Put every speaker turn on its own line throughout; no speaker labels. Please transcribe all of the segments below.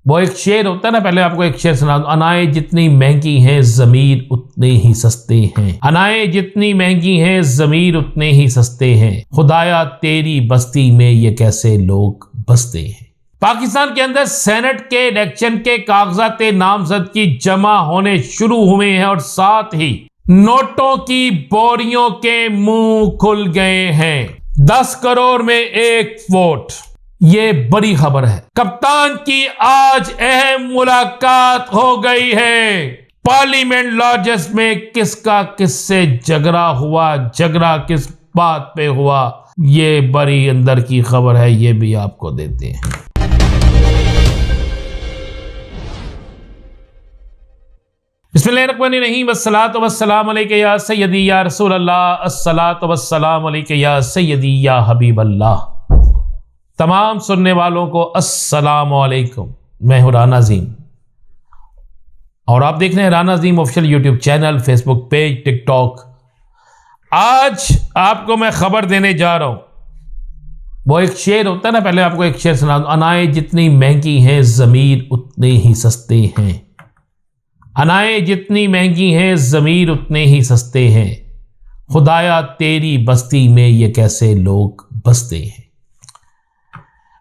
वो एक शेर होता है ना, पहले आपको एक शेर सुना दूं। अनाएं जितनी महंगी हैं ज़मीर उतने ही सस्ते हैं। अनाएं जितनी महंगी हैं ज़मीर उतने ही सस्ते हैं। खुदाया तेरी बस्ती में ये कैसे लोग बसते हैं। पाकिस्तान के अंदर सेनेट के इलेक्शन के कागजात नामजद की जमा होने शुरू हुए हैं और साथ ही नोटों की बोरियों के मुंह खुल गए हैं। 10 करोड़ में एक वोट, ये बड़ी खबर है। कप्तान की आज अहम मुलाकात हो गई है। पार्लियामेंट लॉजेस में किसका किससे झगड़ा हुआ, झगड़ा किस बात पे हुआ, ये बड़ी अंदर की खबर है, ये भी आपको देते हैं। बिस्मिल्लाहिर्रहमानिर्रहीम, अस्सलातु वस्सलामु अलैका या सय्यदी या रसूल अल्लाह, अस्सलातु वस्सलामु अलैका या सय्यदी या हबीब अल्लाह। तमाम सुनने वालों को अस्सलाम वालेकुम। मैं हूं राना अज़ीम और आप देख रहे हैं Rana Azeem official YouTube channel, Facebook page, TikTok. आज आपको मैं खबर देने जा रहा हूं। वो एक शेर होता है ना, पहले आपको एक शेर सुना दूं। अनाएं जितनी महंगी हैं ज़मीर उतने ही सस्ते हैं। अनाएं जितनी महंगी हैं ज़मीर उतने ही सस्ते हैं। खुदाया तेरी बस्ती में ये कैसे लोग बसते हैं।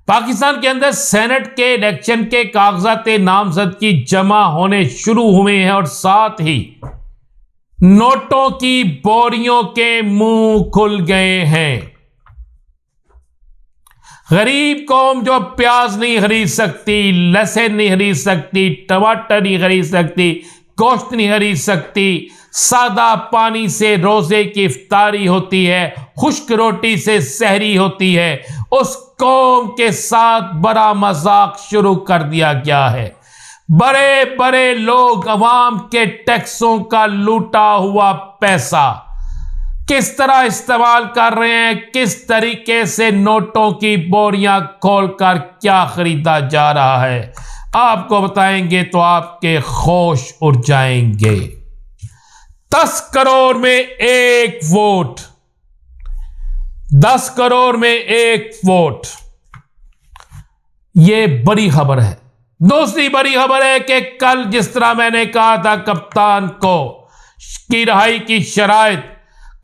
पाकिस्तान के अंदर सेनेट के इलेक्शन के कागजात नामजद की जमा होने शुरू हुए हैं और साथ ही नोटों की बोरियों के मुंह खुल गए हैं। गरीब कौम जो प्याज नहीं खरीद सकती, लहसुन नहीं खरीद सकती, टमाटर नहीं खरीद सकती, गोश्त नहीं खरीद सकती, सादा पानी से रोजे की इफ्तारी होती है, खुश्क रोटी से सहरी होती है, उस कौम के साथ बड़ा मजाक शुरू कर दिया गया है। बड़े बड़े लोग अवाम के टैक्सों का लूटा हुआ पैसा किस तरह इस्तेमाल कर रहे हैं, किस तरीके से नोटों की बोरियां खोलकर क्या खरीदा जा रहा है, आपको बताएंगे तो आपके होश उड़ जाएंगे। 10 करोड़ में एक वोट, 10 करोड़ में एक वोट, ये बड़ी खबर है। दूसरी बड़ी खबर है कि कल जिस तरह मैंने कहा था कप्तान को की रहाई की शराइत,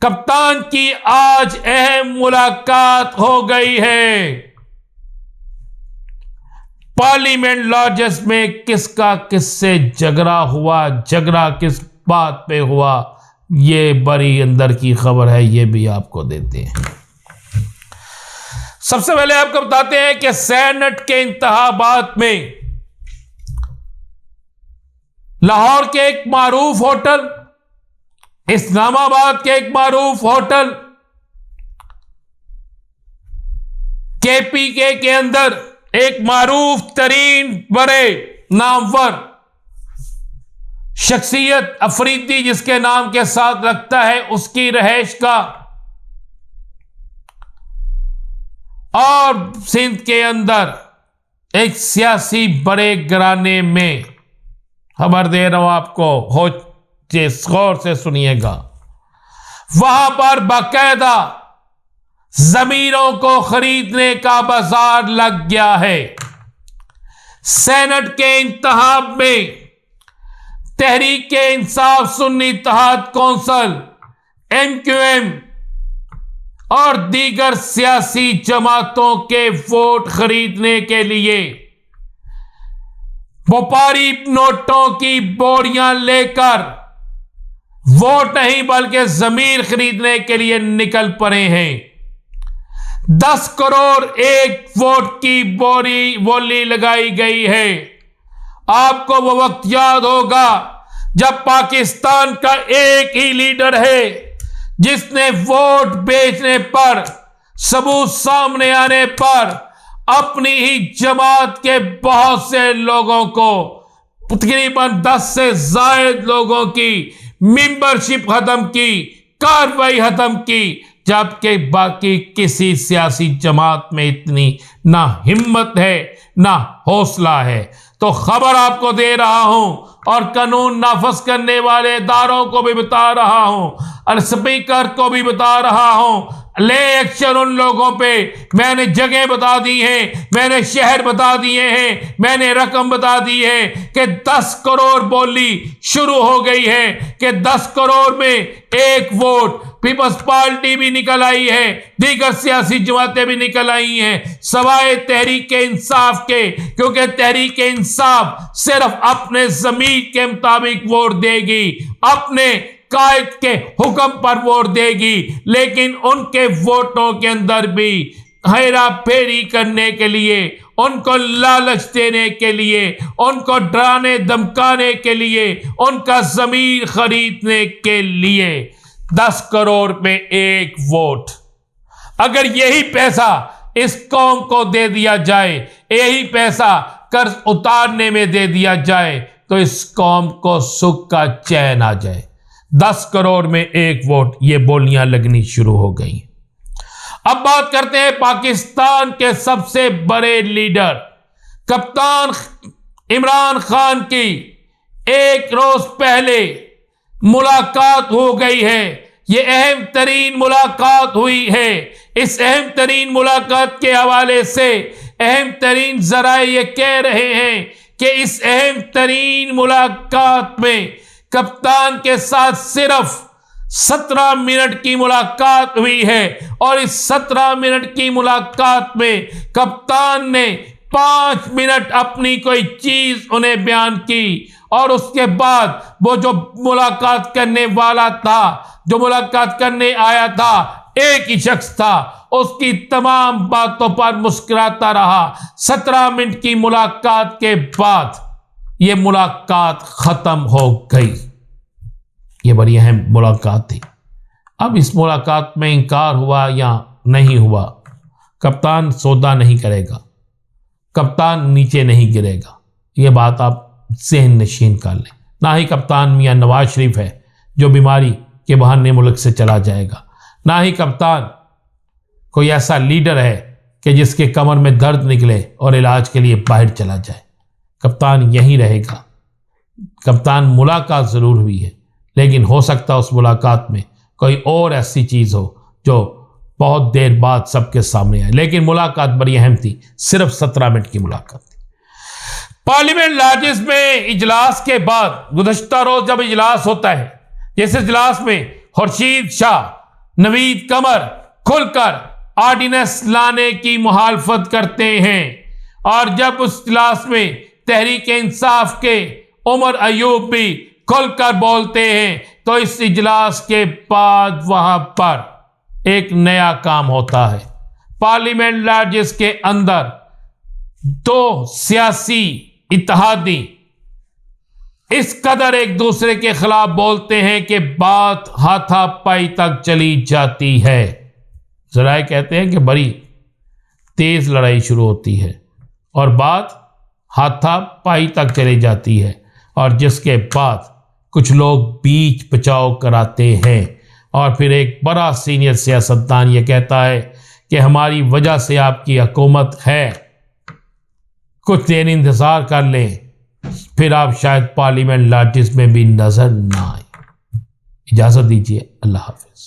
कप्तान की आज अहम मुलाकात हो गई है। पार्लियामेंट लॉजेस में किसका किससे झगड़ा हुआ, झगड़ा किस बात पे हुआ, ये बड़ी अंदर की खबर है, ये भी आपको देते हैं। सबसे पहले आपको बताते हैं कि सेनेट के इंतखाबात में लाहौर के एक मारूफ होटल, इस्लामाबाद के एक मारूफ होटल, केपीके के अंदर एक मारूफ तरीन बड़े नामवर शख्सियत अफरीदी जिसके नाम के साथ रखता है, उसकी रहायश का, और सिंध के अंदर एक सियासी बड़े घराने में, खबर दे रहा हूं आपको, हो गौर से सुनिएगा, वहां पर बाकायदा जमीरों को खरीदने का बाजार लग गया है। सेनेट के इंतखाब में तहरीक इंसाफ सुन्नी इत्तेहाद कौंसिल, MQM और दीगर सियासी जमातों के वोट खरीदने के लिए व्यापारी नोटों की बोरियां लेकर वोट नहीं बल्कि जमीर खरीदने के लिए निकल पड़े हैं। 10 करोड़ एक वोट की बोली लगाई गई है। आपको वो वक्त याद होगा जब पाकिस्तान का एक ही लीडर है जिसने वोट बेचने पर, सबूत सामने आने पर अपनी ही जमात के बहुत से लोगों को, तकरीबन 10 से ज्यादा लोगों की मेंबरशिप खत्म की, कार्रवाई खत्म की, जबकि बाकी किसी सियासी जमात में इतनी ना हिम्मत है ना हौसला है। तो खबर आपको दे रहा हूं और कानून नाफज करने वाले इदारों को भी बता रहा हूं और स्पीकर को भी बता रहा हूं ले एक्शन उन लोगों पे। मैंने जगह बता दी है, मैंने शहर बता दिए हैं, मैंने रकम बता दी है कि 10 करोड़ बोली शुरू हो गई है कि 10 करोड़ में एक वोट पीपल्स पार्टी भी निकल आई है, दीगर सियासी जमातें भी निकल आई हैं सवाए तहरीक इंसाफ के, क्योंकि तहरीक इंसाफ सिर्फ अपने ज़मीर के मुताबिक वोट देगी, अपने कायद के हुक्म पर वोट देगी, लेकिन उनके वोटों के अंदर भी हेरा फेरी करने के लिए, उनको लालच देने के लिए, उनको डराने धमकाने के लिए, उनका ज़मीर खरीदने के लिए 10 करोड़ में एक वोट। अगर यही पैसा इस कौम को दे दिया जाए, यही पैसा कर्ज उतारने में दे दिया जाए, तो इस कौम को सुख का चैन आ जाए। 10 करोड़ में एक वोट, ये बोलियां लगनी शुरू हो गई। अब बात करते हैं पाकिस्तान के सबसे बड़े लीडर कप्तान इमरान खान की। एक रोज पहले मुलाकात हो गई है, ये अहम तरीन मुलाकात हुई है। इस अहम तरीन मुलाकात के हवाले से अहम तरीन जराए ये कह रहे हैं कि इस अहम तरीन मुलाकात में कप्तान के साथ सिर्फ 17 मिनट की मुलाकात हुई है, और इस 17 मिनट की मुलाकात में कप्तान ने 5 मिनट अपनी कोई चीज उन्हें बयान की, और उसके बाद वो जो मुलाकात करने वाला था, जो मुलाकात करने आया था, एक ही शख्स था, उसकी तमाम बातों पर मुस्कुराता रहा। 17 मिनट की मुलाकात के बाद ये मुलाकात खत्म हो गई। ये बड़ी अहम मुलाकात थी। अब इस मुलाकात में इनकार हुआ या नहीं हुआ, कप्तान सौदा नहीं करेगा, कप्तान नीचे नहीं गिरेगा, ये बात आप ज़हन नशीन कर लें। ना ही कप्तान मियां नवाज शरीफ है जो बीमारी के बहाने मुल्क से चला जाएगा, ना ही कप्तान कोई ऐसा लीडर है कि जिसके कमर में दर्द निकले और इलाज के लिए बाहर चला जाए। कप्तान यहीं रहेगा। कप्तान मुलाकात ज़रूर हुई है, लेकिन हो सकता है उस मुलाकात में कोई और ऐसी चीज़ हो जो बहुत देर बाद सबके सामने आए, लेकिन मुलाकात बड़ी अहम थी। सिर्फ 17 मिनट की मुलाकात थी। पार्लियामेंट लाजिस में इजलास के बाद गुज़श्ता रोज जब इजलास होता है, जिस इजलास में खुर्शीद शाह, नवीद कमर खुलकर ऑर्डिनेंस लाने की मुखालफत करते हैं, और जब उस इजलास में तहरीक इंसाफ के उमर अयूब भी खुलकर बोलते हैं, तो इस इजलास के बाद वहां पर एक नया काम होता है। पार्लियामेंट लाजिस के अंदर 2 सियासी इत्तेहादी इस कदर एक दूसरे के खिलाफ बोलते हैं कि बात हाथापाई तक चली जाती है। जराए कहते हैं कि बड़ी तेज लड़ाई शुरू होती है और बात हाथापाई तक चली जाती है, और जिसके बाद कुछ लोग बीच बचाव कराते हैं, और फिर एक बड़ा सीनियर सियासतदान ये कहता है कि हमारी वजह से आपकी हुकूमत है, कुछ देर इंतज़ार कर लें, फिर आप शायद पार्लियामेंट लाजिस में भी नजर ना आए। इजाज़त दीजिए, अल्लाह हाफ़िज़।